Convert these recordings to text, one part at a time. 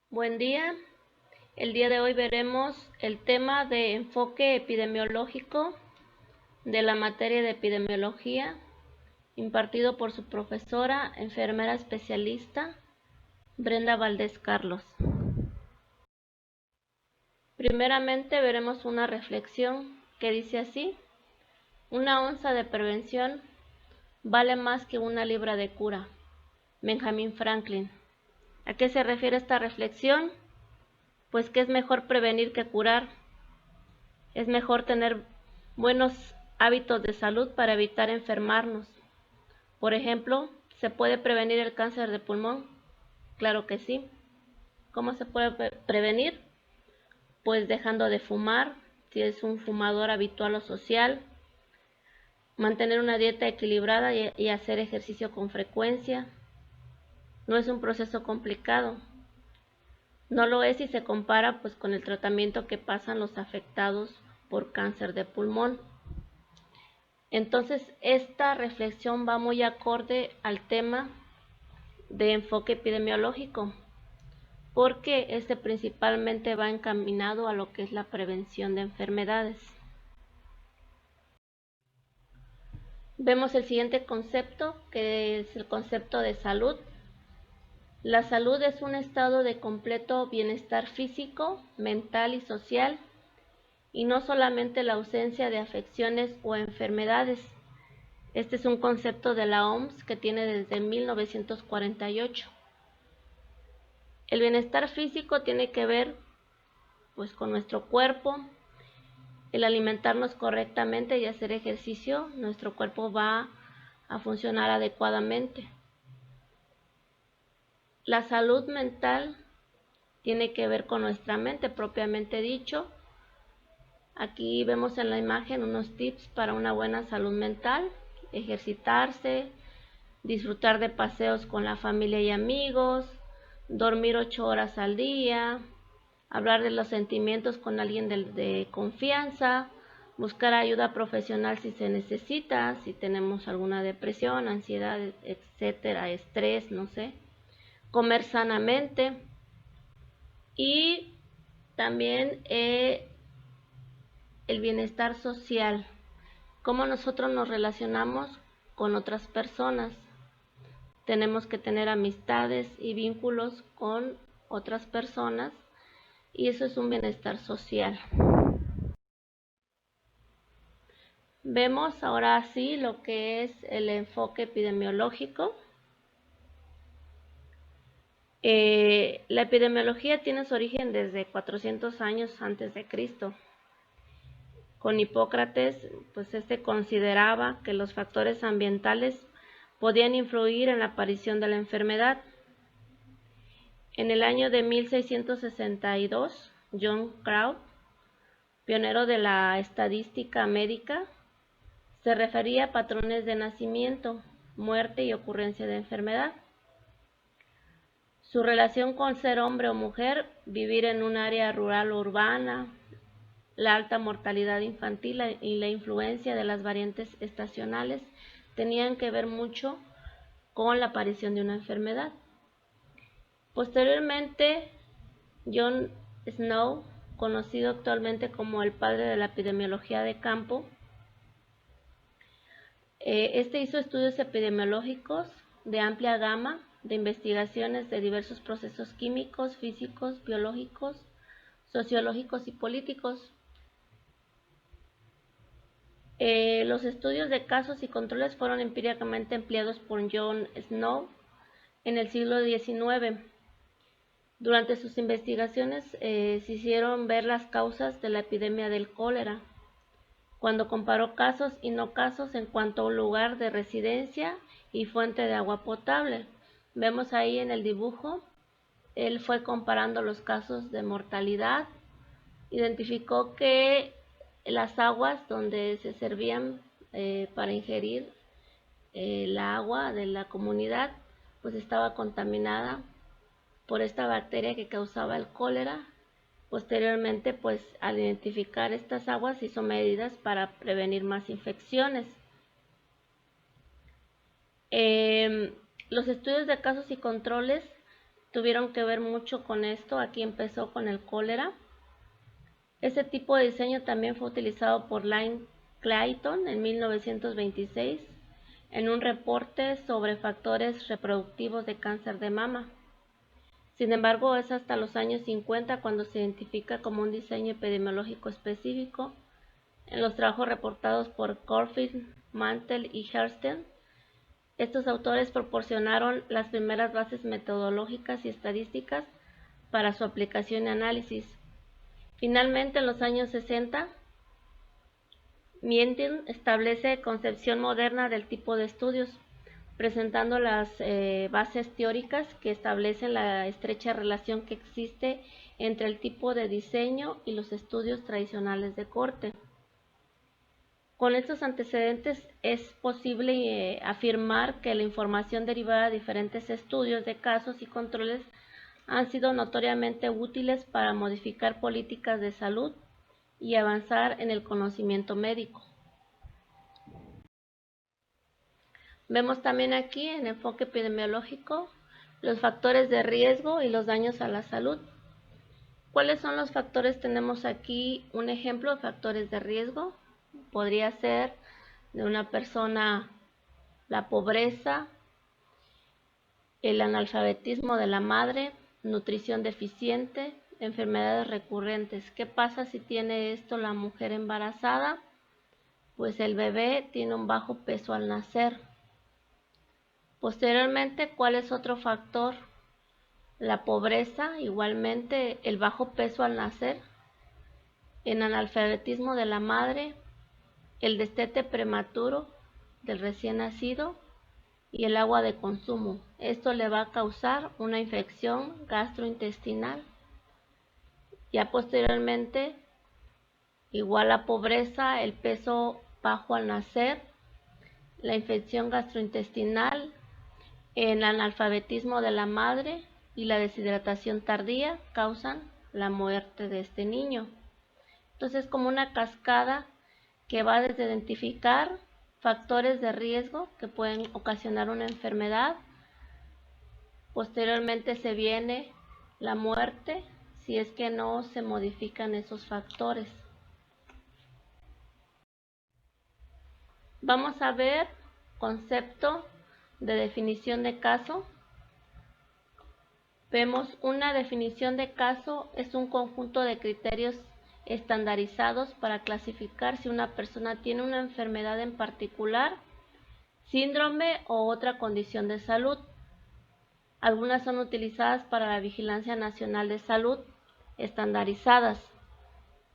Buen día. El día de hoy veremos el tema de enfoque epidemiológico de la materia de epidemiología, impartido por su profesora, enfermera especialista, Brenda Valdés Carlos. Primeramente veremos una reflexión que dice así: una onza de prevención vale más que una libra de cura. Benjamin Franklin. ¿A qué se refiere esta reflexión? Pues que es mejor prevenir que curar. Es mejor tener buenos hábitos de salud para evitar enfermarnos. Por ejemplo, ¿se puede prevenir el cáncer de pulmón? Claro que sí. ¿Cómo se puede prevenir? Pues dejando de fumar, si es un fumador habitual o social, mantener una dieta equilibrada y hacer ejercicio con frecuencia. No es un proceso complicado. No lo es si se compara pues con el tratamiento que pasan los afectados por cáncer de pulmón. Entonces, esta reflexión va muy acorde al tema de enfoque epidemiológico, porque este principalmente va encaminado a lo que es la prevención de enfermedades. Vemos el siguiente concepto, que es el concepto de salud. La salud es un estado de completo bienestar físico, mental y social, y no solamente la ausencia de afecciones o enfermedades. Este es un concepto de la OMS que tiene desde 1948. El bienestar físico tiene que ver pues con nuestro cuerpo, el alimentarnos correctamente y hacer ejercicio, nuestro cuerpo va a funcionar adecuadamente. La salud mental tiene que ver con nuestra mente propiamente dicho. Aquí vemos en la imagen unos tips para una buena salud mental: ejercitarse, disfrutar de paseos con la familia y amigos, dormir 8 horas al día, hablar de los sentimientos con alguien de confianza, buscar ayuda profesional si se necesita, si tenemos alguna depresión, ansiedad, etcétera, estrés, no sé, comer sanamente y también el bienestar social, cómo nosotros nos relacionamos con otras personas. Tenemos que tener amistades y vínculos con otras personas y eso es un bienestar social. Vemos ahora sí lo que es el enfoque epidemiológico. La epidemiología tiene su origen desde 400 años antes de Cristo. Con Hipócrates, pues este consideraba que los factores ambientales podían influir en la aparición de la enfermedad. En el año de 1662, John Crow, pionero de la estadística médica, se refería a patrones de nacimiento, muerte y ocurrencia de enfermedad. Su relación con ser hombre o mujer, vivir en un área rural o urbana, la alta mortalidad infantil y la influencia de las variantes estacionales tenían que ver mucho con la aparición de una enfermedad. Posteriormente, John Snow, conocido actualmente como el padre de la epidemiología de campo, este hizo estudios epidemiológicos de amplia gama de investigaciones de diversos procesos químicos, físicos, biológicos, sociológicos y políticos. Los estudios de casos y controles fueron empíricamente empleados por John Snow en el siglo XIX. Durante sus investigaciones se hicieron ver las causas de la epidemia del cólera, cuando comparó casos y no casos en cuanto a lugar de residencia y fuente de agua potable. Vemos ahí en el dibujo, él fue comparando los casos de mortalidad, identificó que las aguas donde se servían para ingerir la agua de la comunidad, pues estaba contaminada por esta bacteria que causaba el cólera. Posteriormente, pues al identificar estas aguas hizo medidas para prevenir más infecciones. Los estudios de casos y controles tuvieron que ver mucho con esto. Aquí empezó con el cólera. Este tipo de diseño también fue utilizado por Lynn Clayton en 1926 en un reporte sobre factores reproductivos de cáncer de mama. Sin embargo, es hasta los años 50 cuando se identifica como un diseño epidemiológico específico. En los trabajos reportados por Corfield, Mantel y Hersten, estos autores proporcionaron las primeras bases metodológicas y estadísticas para su aplicación y análisis. Finalmente, en los años 60, Miendin establece concepción moderna del tipo de estudios, presentando las bases teóricas que establecen la estrecha relación que existe entre el tipo de diseño y los estudios tradicionales de corte. Con estos antecedentes es posible afirmar que la información derivada de diferentes estudios de casos y controles han sido notoriamente útiles para modificar políticas de salud y avanzar en el conocimiento médico. Vemos también aquí en enfoque epidemiológico los factores de riesgo y los daños a la salud. ¿Cuáles son los factores? Tenemos aquí un ejemplo de factores de riesgo. Podría ser de una persona la pobreza, el analfabetismo de la madre, nutrición deficiente, enfermedades recurrentes. ¿Qué pasa si tiene esto la mujer embarazada? Pues el bebé tiene un bajo peso al nacer. Posteriormente, ¿cuál es otro factor? La pobreza, igualmente el bajo peso al nacer, el analfabetismo de la madre, el destete prematuro del recién nacido y el agua de consumo. Esto le va a causar una infección gastrointestinal. Ya posteriormente, igual la pobreza, el peso bajo al nacer, la infección gastrointestinal, el analfabetismo de la madre y la deshidratación tardía causan la muerte de este niño. Entonces, como una cascada que va desde identificar factores de riesgo que pueden ocasionar una enfermedad. Posteriormente se viene la muerte si es que no se modifican esos factores. Vamos a ver concepto de definición de caso. Vemos una definición de caso es un conjunto de criterios estandarizados para clasificar si una persona tiene una enfermedad en particular, síndrome o otra condición de salud. Algunas son utilizadas para la Vigilancia Nacional de Salud, estandarizadas.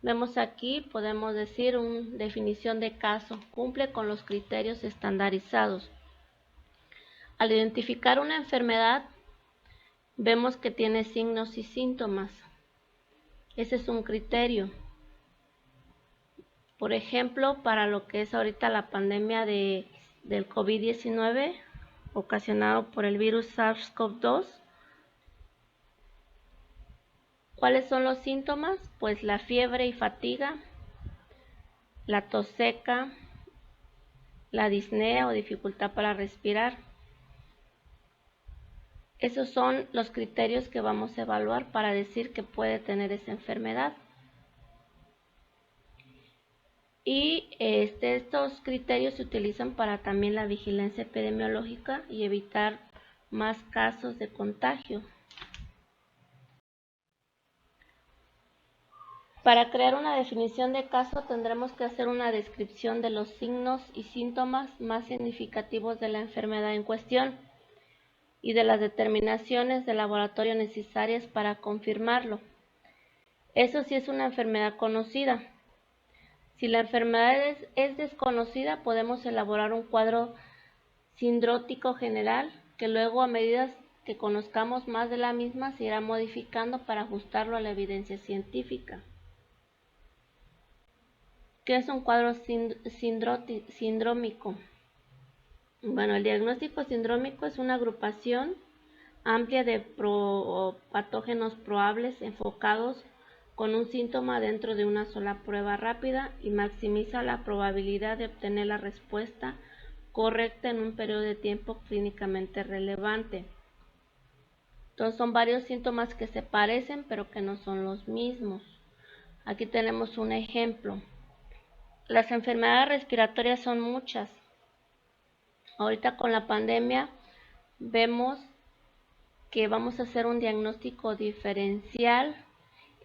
Vemos aquí, podemos decir, una definición de caso, cumple con los criterios estandarizados. Al identificar una enfermedad, vemos que tiene signos y síntomas. Ese es un criterio. Por ejemplo, para lo que es ahorita la pandemia del COVID-19, ocasionado por el virus SARS-CoV-2, ¿cuáles son los síntomas? Pues la fiebre y fatiga, la tos seca, la disnea o dificultad para respirar. Esos son los criterios que vamos a evaluar para decir que puede tener esa enfermedad. Y estos criterios se utilizan para también la vigilancia epidemiológica y evitar más casos de contagio. Para crear una definición de caso tendremos que hacer una descripción de los signos y síntomas más significativos de la enfermedad en cuestión y de las determinaciones de laboratorio necesarias para confirmarlo. Eso sí es una enfermedad conocida. Si la enfermedad es desconocida, podemos elaborar un cuadro sindrótico general que luego, a medida que conozcamos más de la misma, se irá modificando para ajustarlo a la evidencia científica. ¿Qué es un cuadro sindrómico? Bueno, el diagnóstico sindrómico es una agrupación amplia de patógenos probables enfocados con un síntoma dentro de una sola prueba rápida y maximiza la probabilidad de obtener la respuesta correcta en un periodo de tiempo clínicamente relevante. Entonces son varios síntomas que se parecen pero que no son los mismos. Aquí tenemos un ejemplo. Las enfermedades respiratorias son muchas. Ahorita con la pandemia vemos que vamos a hacer un diagnóstico diferencial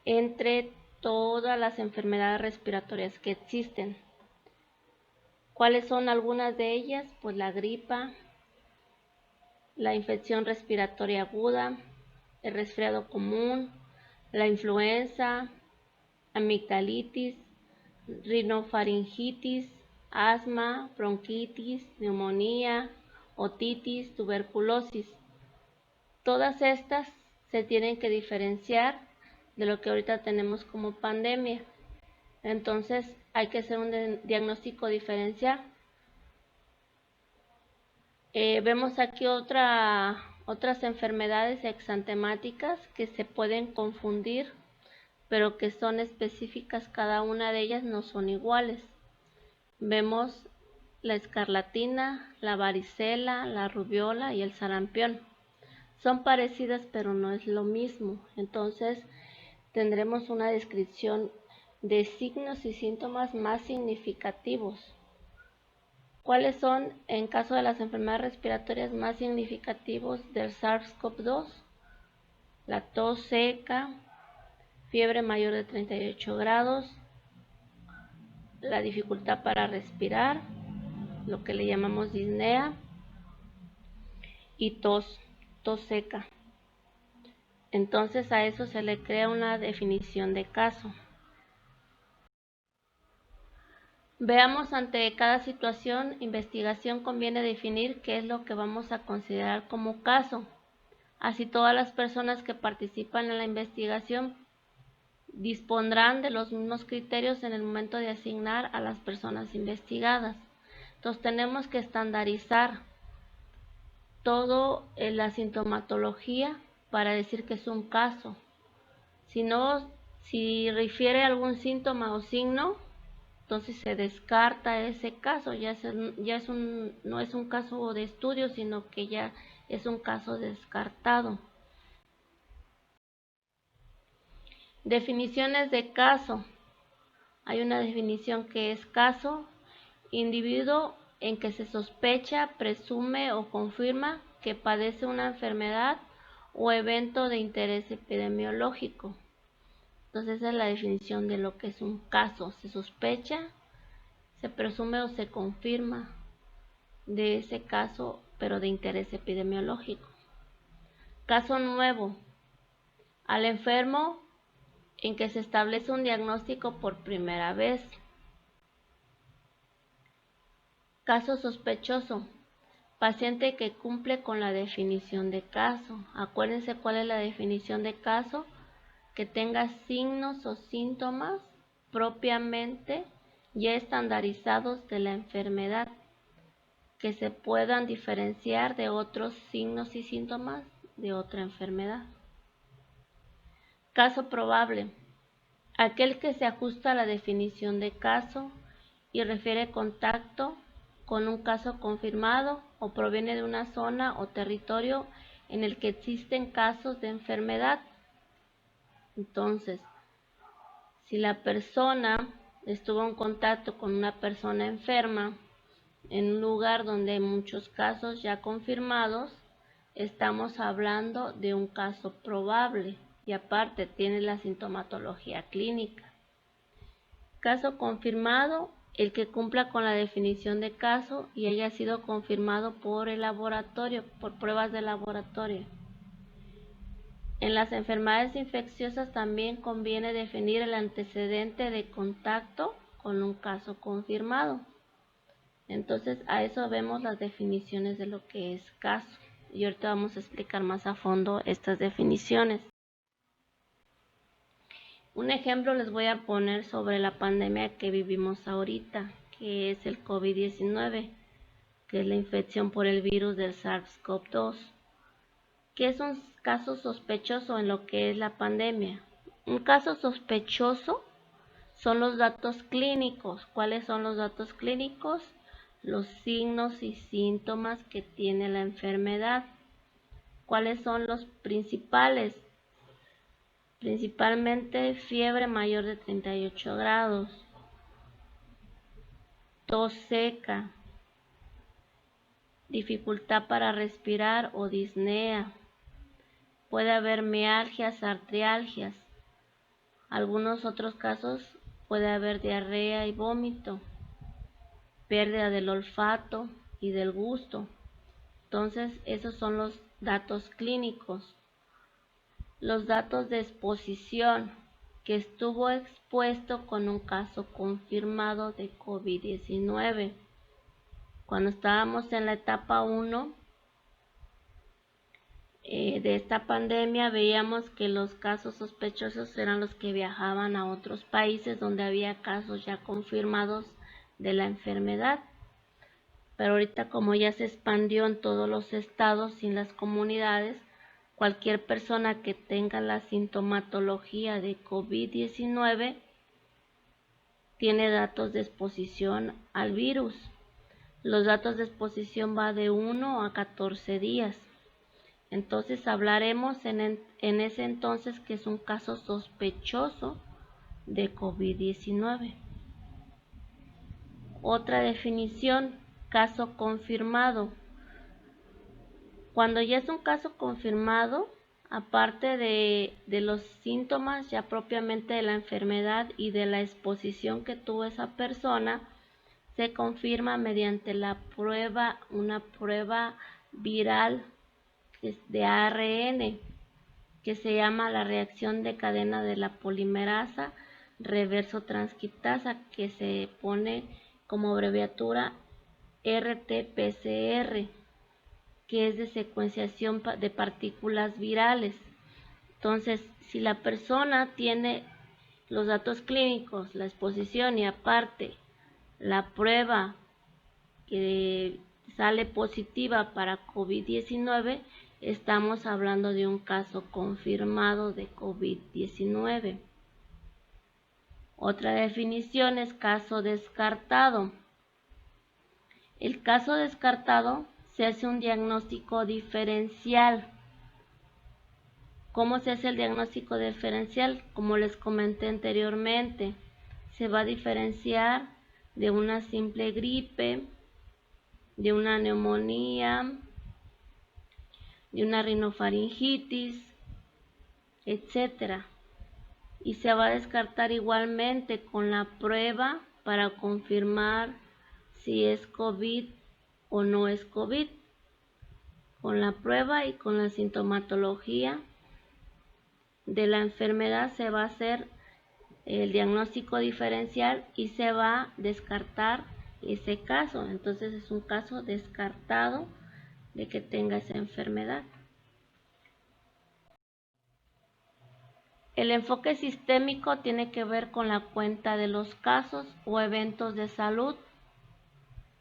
entre todas las enfermedades respiratorias que existen. ¿Cuáles son algunas de ellas? Pues la gripa, la infección respiratoria aguda, el resfriado común, la influenza, amigdalitis, rinofaringitis, asma, bronquitis, neumonía, otitis, tuberculosis. Todas estas se tienen que diferenciar de lo que ahorita tenemos como pandemia. Entonces hay que hacer un diagnóstico diferencial. Vemos aquí otras enfermedades exantemáticas que se pueden confundir, pero que son específicas, cada una de ellas no son iguales. Vemos la escarlatina, la varicela, la rubiola y el sarampión. Son parecidas, pero no es lo mismo. Entonces tendremos una descripción de signos y síntomas más significativos. ¿Cuáles son, en caso de las enfermedades respiratorias, más significativos del SARS-CoV-2? La tos seca, fiebre mayor de 38 grados, la dificultad para respirar, lo que le llamamos disnea, y tos seca. Entonces a eso se le crea una definición de caso. Veamos, ante cada situación, investigación, conviene definir qué es lo que vamos a considerar como caso. Así todas las personas que participan en la investigación dispondrán de los mismos criterios en el momento de asignar a las personas investigadas. Entonces tenemos que estandarizar todo la sintomatología para decir que es un caso. Si refiere a algún síntoma o signo, entonces se descarta ese caso, no es un caso de estudio, sino que ya es un caso descartado. Definiciones de caso. Hay una definición que es caso: individuo en que se sospecha, presume o confirma que padece una enfermedad o evento de interés epidemiológico. Entonces esa es la definición de lo que es un caso: se sospecha, se presume o se confirma de ese caso, pero de interés epidemiológico. Caso nuevo: al enfermo en que se establece un diagnóstico por primera vez. Caso sospechoso: paciente que cumple con la definición de caso. Acuérdense cuál es la definición de caso: que tenga signos o síntomas propiamente ya estandarizados de la enfermedad, que se puedan diferenciar de otros signos y síntomas de otra enfermedad. Caso probable: aquel que se ajusta a la definición de caso y refiere contacto con un caso confirmado o proviene de una zona o territorio en el que existen casos de enfermedad. Entonces, si la persona estuvo en contacto con una persona enferma en un lugar donde hay muchos casos ya confirmados, estamos hablando de un caso probable y aparte tiene la sintomatología clínica. Caso confirmado: el que cumpla con la definición de caso y haya sido confirmado por el laboratorio, por pruebas de laboratorio. En las enfermedades infecciosas también conviene definir el antecedente de contacto con un caso confirmado. Entonces a eso vemos las definiciones de lo que es caso. Y ahorita vamos a explicar más a fondo estas definiciones. Un ejemplo les voy a poner sobre la pandemia que vivimos ahorita, que es el COVID-19, que es la infección por el virus del SARS-CoV-2. ¿Qué es un caso sospechoso en lo que es la pandemia? Un caso sospechoso son los datos clínicos. ¿Cuáles son los datos clínicos? los signos y síntomas que tiene la enfermedad. ¿Cuáles son los principales? Principalmente fiebre mayor de 38 grados, tos seca, dificultad para respirar o disnea. Puede haber mialgias, artrialgias. Algunos otros casos puede haber diarrea y vómito, pérdida del olfato y del gusto. Entonces, esos son los datos clínicos. Los datos de exposición, que estuvo expuesto con un caso confirmado de COVID-19. Cuando estábamos en la etapa 1 de esta pandemia, veíamos que los casos sospechosos eran los que viajaban a otros países donde había casos ya confirmados de la enfermedad. Pero ahorita, como ya se expandió en todos los estados y en las comunidades, cualquier persona que tenga la sintomatología de COVID-19 tiene datos de exposición al virus. Los datos de exposición va de 1 a 14 días. Entonces hablaremos en ese entonces que es un caso sospechoso de COVID-19. Otra definición, caso confirmado. Cuando ya es un caso confirmado, aparte de los síntomas ya propiamente de la enfermedad y de la exposición que tuvo esa persona, se confirma mediante una prueba viral de ARN, que se llama la reacción de cadena de la polimerasa reverso transcriptasa, que se pone como abreviatura RT-PCR, que es de secuenciación de partículas virales. Entonces, si la persona tiene los datos clínicos, la exposición y aparte la prueba que sale positiva para COVID-19, estamos hablando de un caso confirmado de COVID-19. Otra definición es caso descartado. El caso descartado se hace un diagnóstico diferencial. ¿Cómo se hace el diagnóstico diferencial? Como les comenté anteriormente, se va a diferenciar de una simple gripe, de una neumonía, de una rinofaringitis, etc. Y se va a descartar igualmente con la prueba para confirmar si es COVID o no es COVID. Con la prueba y con la sintomatología de la enfermedad se va a hacer el diagnóstico diferencial y se va a descartar ese caso. Entonces es un caso descartado de que tenga esa enfermedad. El enfoque sistémico tiene que ver con la cuenta de los casos o eventos de salud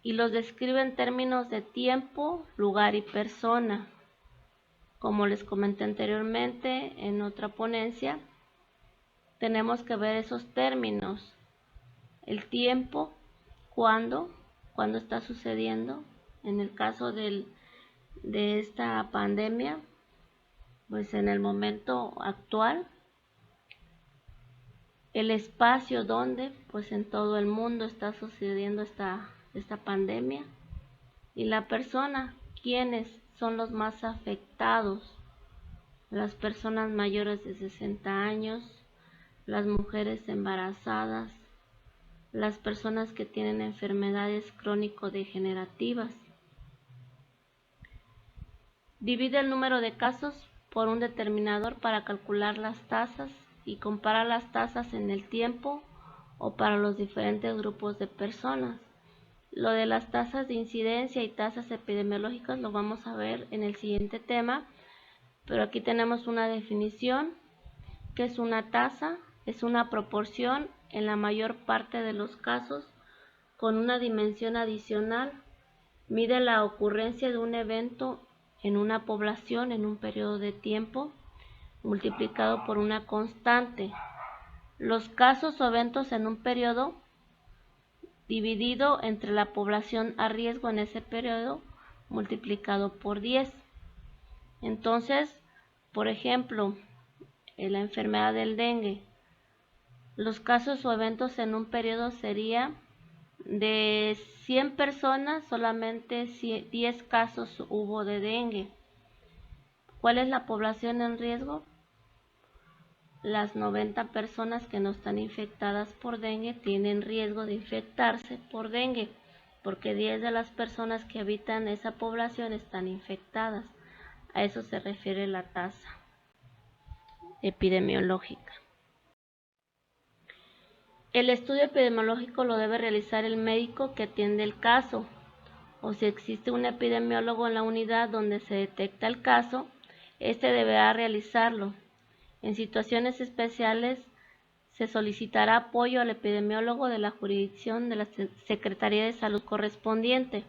y los describe en términos de tiempo, lugar y persona. Como les comenté anteriormente en otra ponencia, tenemos que ver esos términos. El tiempo, cuándo está sucediendo. En el caso de esta pandemia, pues en el momento actual. El espacio donde, pues en todo el mundo está sucediendo esta pandemia. Y la persona, ¿quiénes son los más afectados? Las personas mayores de 60 años, las mujeres embarazadas, las personas que tienen enfermedades crónico-degenerativas. Divide el número de casos por un determinador para calcular las tasas y compara las tasas en el tiempo o para los diferentes grupos de personas. Lo de las tasas de incidencia y tasas epidemiológicas lo vamos a ver en el siguiente tema, pero aquí tenemos una definición, que es una tasa, es una proporción en la mayor parte de los casos con una dimensión adicional, mide la ocurrencia de un evento en una población en un periodo de tiempo multiplicado por una constante. Los casos o eventos en un periodo dividido entre la población a riesgo en ese periodo multiplicado por 10. Entonces, por ejemplo, en la enfermedad del dengue, los casos o eventos en un periodo sería de 100 personas, solamente 10 casos hubo de dengue. ¿Cuál es la población en riesgo? Las 90 personas que no están infectadas por dengue tienen riesgo de infectarse por dengue, porque 10 de las personas que habitan esa población están infectadas. A eso se refiere la tasa epidemiológica. El estudio epidemiológico lo debe realizar el médico que atiende el caso, o si existe un epidemiólogo en la unidad donde se detecta el caso, este deberá realizarlo. En situaciones especiales se solicitará apoyo al epidemiólogo de la jurisdicción de la Secretaría de Salud correspondiente.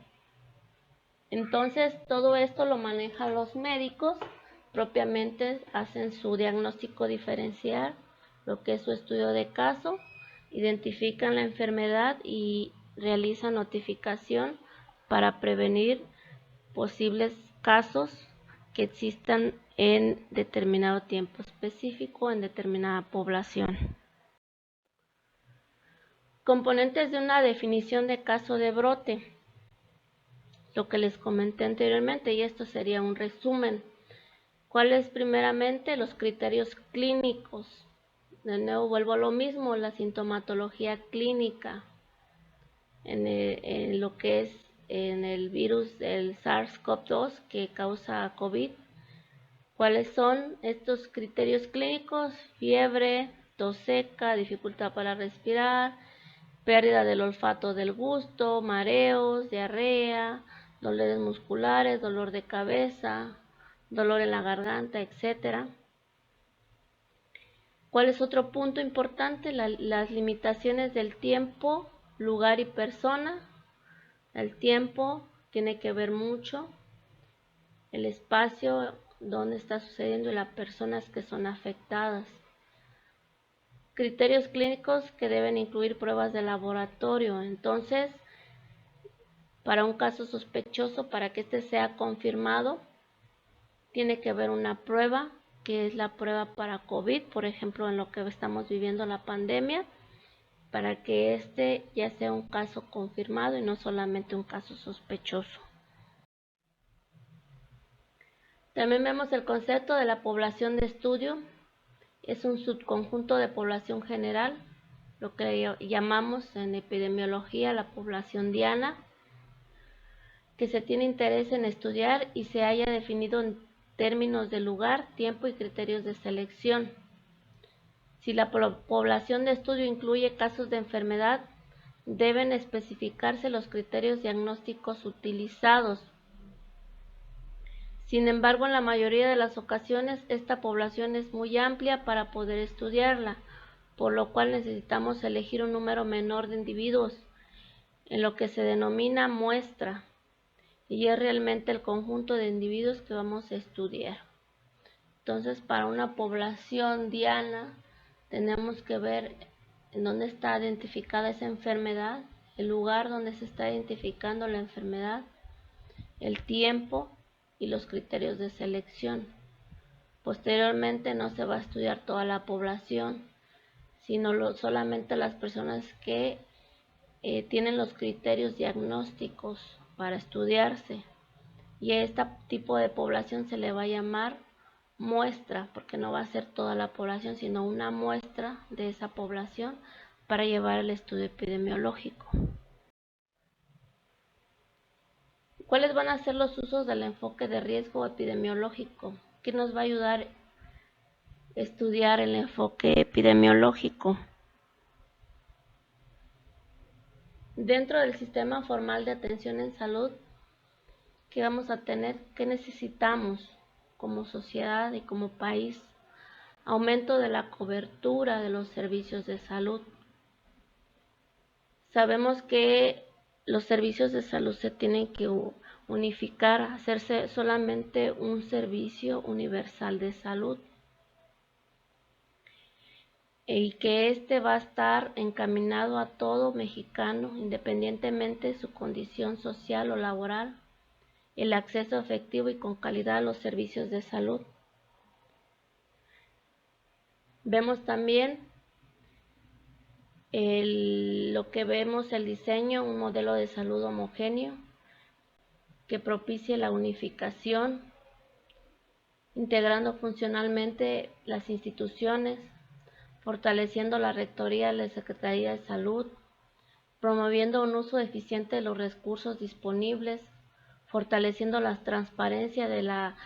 Entonces, todo esto lo manejan los médicos, propiamente hacen su diagnóstico diferencial, lo que es su estudio de caso, identifican la enfermedad y realizan notificación para prevenir posibles casos que existan en determinado tiempo específico en determinada población. Componentes de una definición de caso de brote. Lo que les comenté anteriormente, y esto sería un resumen. ¿Cuáles? Primeramente, los criterios clínicos. De nuevo vuelvo a lo mismo, la sintomatología clínica en lo que es en el virus del SARS-CoV-2 que causa COVID. ¿Cuáles son estos criterios clínicos? Fiebre, tos seca, dificultad para respirar, pérdida del olfato del gusto, mareos, diarrea, dolores musculares, dolor de cabeza, dolor en la garganta, etc. ¿Cuál es otro punto importante? Las limitaciones del tiempo, lugar y persona. El tiempo tiene que ver mucho, el espacio donde está sucediendo y las personas que son afectadas. Criterios clínicos que deben incluir pruebas de laboratorio. Entonces, para un caso sospechoso, para que este sea confirmado, tiene que haber una prueba, que es la prueba para COVID, por ejemplo, en lo que estamos viviendo la pandemia, para que este ya sea un caso confirmado y no solamente un caso sospechoso. También vemos el concepto de la población de estudio. Es un subconjunto de población general, lo que llamamos en epidemiología la población diana, que se tiene interés en estudiar y se haya definido en términos de lugar, tiempo y criterios de selección. Si la población de estudio incluye casos de enfermedad, deben especificarse los criterios diagnósticos utilizados. Sin embargo, en la mayoría de las ocasiones, esta población es muy amplia para poder estudiarla, por lo cual necesitamos elegir un número menor de individuos, en lo que se denomina muestra, y es realmente el conjunto de individuos que vamos a estudiar. Entonces, para una población diana, tenemos que ver en dónde está identificada esa enfermedad, el lugar donde se está identificando la enfermedad, el tiempo y los criterios de selección. Posteriormente no se va a estudiar toda la población, sino solamente las personas que tienen los criterios diagnósticos para estudiarse. Y a este tipo de población se le va a llamar muestra, porque no va a ser toda la población, sino una muestra de esa población para llevar el estudio epidemiológico. ¿Cuáles van a ser los usos del enfoque de riesgo epidemiológico? ¿Qué nos va a ayudar a estudiar el enfoque epidemiológico? Dentro del sistema formal de atención en salud, ¿qué vamos a tener? ¿Qué necesitamos como sociedad y como país? Aumento de la cobertura de los servicios de salud. Sabemos que los servicios de salud se tienen que unificar, hacerse solamente un servicio universal de salud. y que este va a estar encaminado a todo mexicano, independientemente de su condición social o laboral, el acceso efectivo y con calidad a los servicios de salud. Vemos también lo que vemos el diseño, un modelo de salud homogéneo que propicie la unificación, integrando funcionalmente las instituciones, fortaleciendo la Rectoría de la Secretaría de Salud, promoviendo un uso eficiente de los recursos disponibles, fortaleciendo la transparencia de la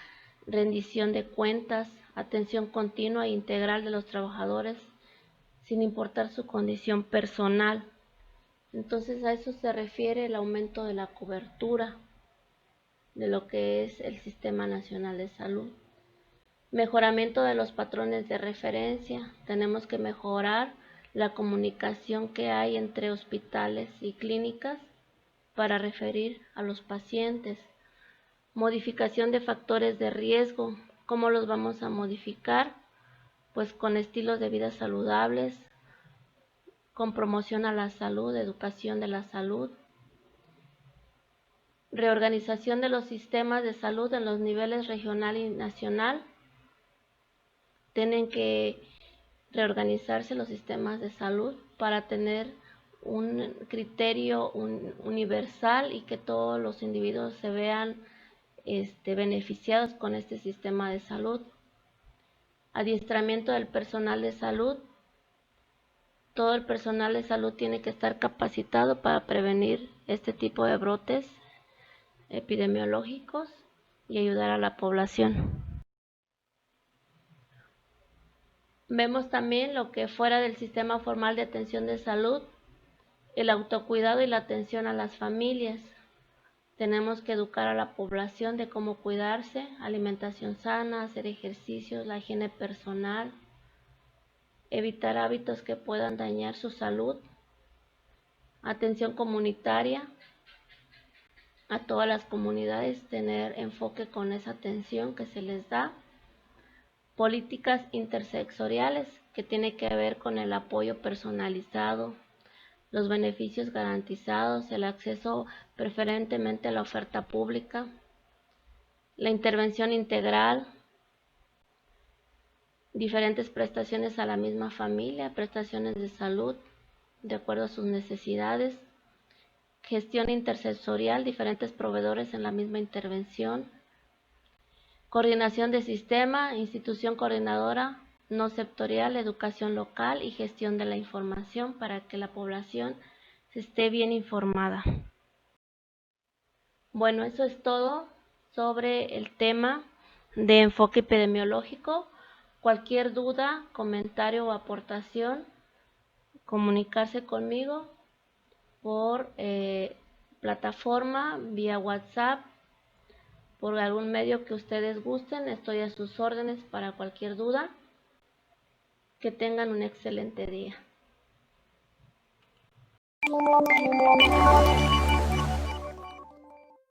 rendición de cuentas, atención continua e integral de los trabajadores, sin importar su condición personal. Entonces a eso se refiere el aumento de la cobertura de lo que es el Sistema Nacional de Salud. Mejoramiento de los patrones de referencia. Tenemos que mejorar la comunicación que hay entre hospitales y clínicas para referir a los pacientes. Modificación de factores de riesgo. ¿Cómo los vamos a modificar? Pues con estilos de vida saludables, con promoción a la salud, educación de la salud. Reorganización de los sistemas de salud en los niveles regional y nacional. Tienen que reorganizarse los sistemas de salud para tener un criterio universal y que todos los individuos se vean beneficiados con este sistema de salud. Adiestramiento del personal de salud. Todo el personal de salud tiene que estar capacitado para prevenir este tipo de brotes epidemiológicos y ayudar a la población. Vemos también lo que fuera del sistema formal de atención de salud, el autocuidado y la atención a las familias. Tenemos que educar a la población de cómo cuidarse, alimentación sana, hacer ejercicios, la higiene personal, evitar hábitos que puedan dañar su salud, atención comunitaria, a todas las comunidades, tener enfoque con esa atención que se les da. Políticas intersectoriales, que tiene que ver con el apoyo personalizado, los beneficios garantizados, el acceso preferentemente a la oferta pública, la intervención integral, diferentes prestaciones a la misma familia, prestaciones de salud de acuerdo a sus necesidades, gestión intersectorial, diferentes proveedores en la misma intervención, coordinación de sistema, institución coordinadora no sectorial, educación local y gestión de la información para que la población esté bien informada. Bueno, eso es todo sobre el tema de enfoque epidemiológico. Cualquier duda, comentario o aportación, comunicarse conmigo por plataforma, vía WhatsApp, por algún medio que ustedes gusten. Estoy a sus órdenes para cualquier duda. Que tengan un excelente día.